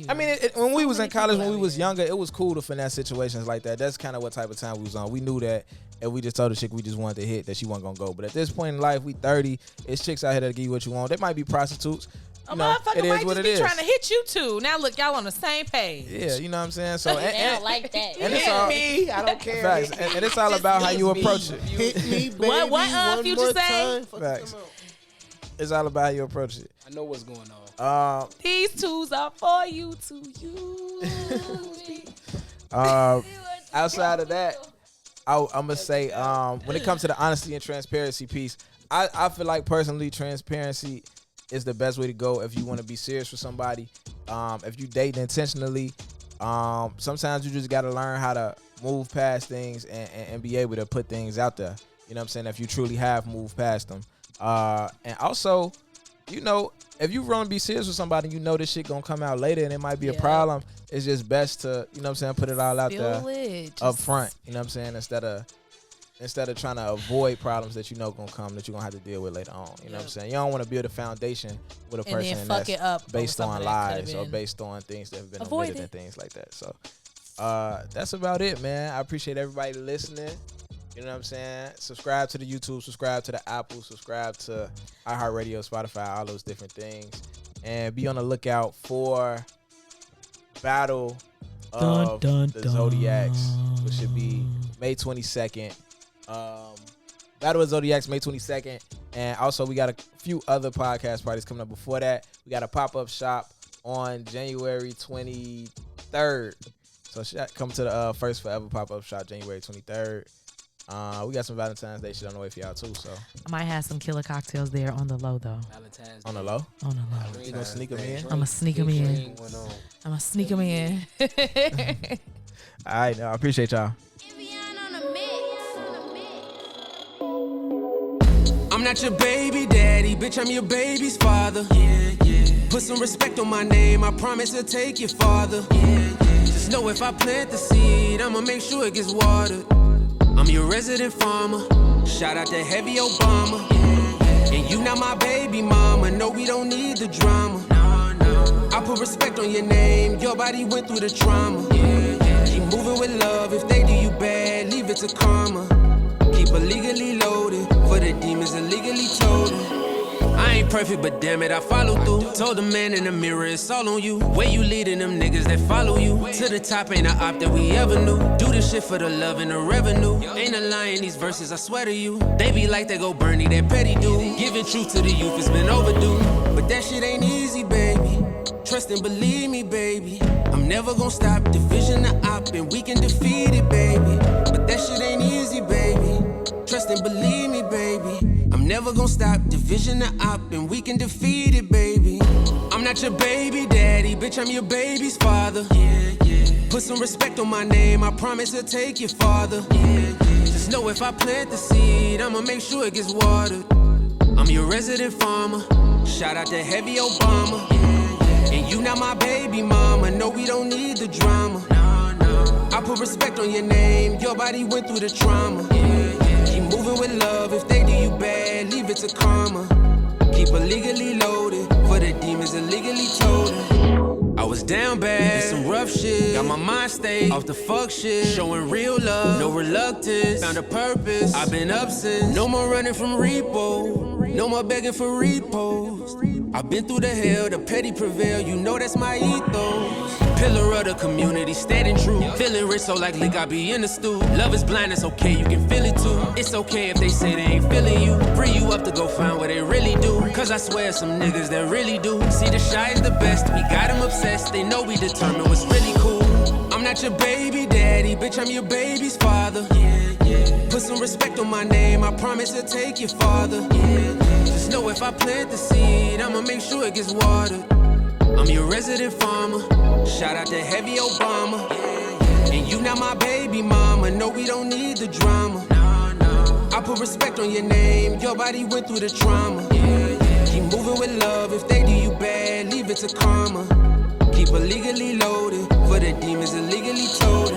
I mean, when we was in college, when we was younger, it was cool to finesse situations like that. That's kind of what type of time we was on. We knew that, and we just told the chick we just wanted to hit that she wasn't gonna go. But at this point in life, we 30. It's chicks out here that give you what you want. They might be prostitutes. A motherfucker might just be trying to hit you too. Now look, y'all on the same page. Yeah, you know what I'm saying? So they don't like that. And it's all me. I don't care. Facts. And it's all about how you approach it. Hit me, baby. What Future say? Facts. It's all about how you approach it. I know what's going on. These twos are for you to use. Outside of that, I'm gonna say when it comes to the honesty and transparency piece, I feel like personally transparency is the best way to go if you want to be serious with somebody. If you date intentionally, sometimes you just got to learn how to move past things and be able to put things out there. You know what I'm saying? If you truly have moved past them. And also, you know, if you want to be serious with somebody, you know this shit gonna come out later and it might be a problem. It's just best to, you know what I'm saying, put it all out there up front. You know what I'm saying? Instead of trying to avoid problems that you know gonna come that you're gonna have to deal with later on. You know what I'm saying? You don't want to build a foundation with a person that's based on lies or based on things that have been omitted and things like that. So that's about it, man. I appreciate everybody listening. You know what I'm saying? Subscribe to the YouTube, subscribe to the Apple, subscribe to iHeartRadio, Spotify, all those different things. And be on the lookout for Battle of the Zodiacs, which should be May 22nd. Battle of Zodiacs, May 22nd. And also, we got a few other podcast parties coming up before that. We got a pop-up shop on January 23rd. So come to the First Forever pop-up shop January 23rd. We got some Valentine's Day shit on the way for y'all too. So I might have some killer cocktails there on the low though. Valentine's on the low, On the low. you gonna sneak them in? I'm gonna sneak them in. I'm gonna sneak them in. All right, I appreciate y'all. I'm not your baby daddy, bitch, I'm your baby's father. Yeah, yeah. Put some respect on my name, I promise to take you farther. Yeah, yeah. Just know if I plant the seed, I'ma make sure it gets watered. I'm your resident farmer, shout out to Heavy Obama. Yeah, yeah. And you not my baby mama, no, we don't need the drama. No, no. I put respect on your name, your body went through the trauma. Yeah, yeah. Keep moving with love, if they do you bad, leave it to karma. Keep it legally loaded, for the demons illegally told. I ain't perfect, but damn it, I follow through. Told the man in the mirror, it's all on you. Where you leading them niggas that follow you? To the top ain't a op that we ever knew. Do this shit for the love and the revenue. Ain't a lie in these verses, I swear to you. They be like they go Bernie, that petty dude. Giving truth to the youth, it's been overdue. But that shit ain't easy, baby. Trust and believe me, baby. I'm never gonna stop. Division the op and we can defeat it, baby. But that shit ain't easy, baby. Trust and believe me, baby. I'm never gonna stop. Division the op and we can defeat it, baby. I'm not your baby daddy, bitch, I'm your baby's father. Yeah, yeah. Put some respect on my name, I promise to take you farther. Yeah, yeah. Just know if I plant the seed, I'ma make sure it gets watered. I'm your resident farmer, shout out to Heavy Obama. Yeah, yeah. And you not my baby mama, no, we don't need the drama. No, no. I put respect on your name, your body went through the trauma. Yeah, yeah. Keep moving with love, if they do you bad, leave it to karma. Keep it legally loaded, for the demons illegally told. I was down bad, did some rough shit. Got my mind stayed off the fuck shit. Showing real love, no reluctance. Found a purpose, I've been up since. No more running from repo, no more begging for repos. I've been through the hell, the petty prevail. You know that's my ethos. Pillar of the community, standing true. Feeling rich, so like Lick, I be in the stew. Love is blind, it's okay, you can feel it too. It's okay if they say they ain't feeling you. Free you up to go find what they really do. Cause I swear some niggas that really do. See the shy is the best, we got them obsessed. They know we determine what's really cool. I'm not your baby daddy, bitch, I'm your baby's father. Yeah, yeah. Put some respect on my name, I promise to take you farther. Yeah, yeah. Just know if I plant the seed, I'ma make sure it gets watered. I'm your resident farmer, shout out to Heavy Obama. Yeah, yeah. And you not my baby mama, no, we don't need the drama. No, no. I put respect on your name, your body went through the trauma. Yeah, yeah. Keep moving with love, if they do you bad, leave it to karma. Keep it legally loaded, for the demons illegally told.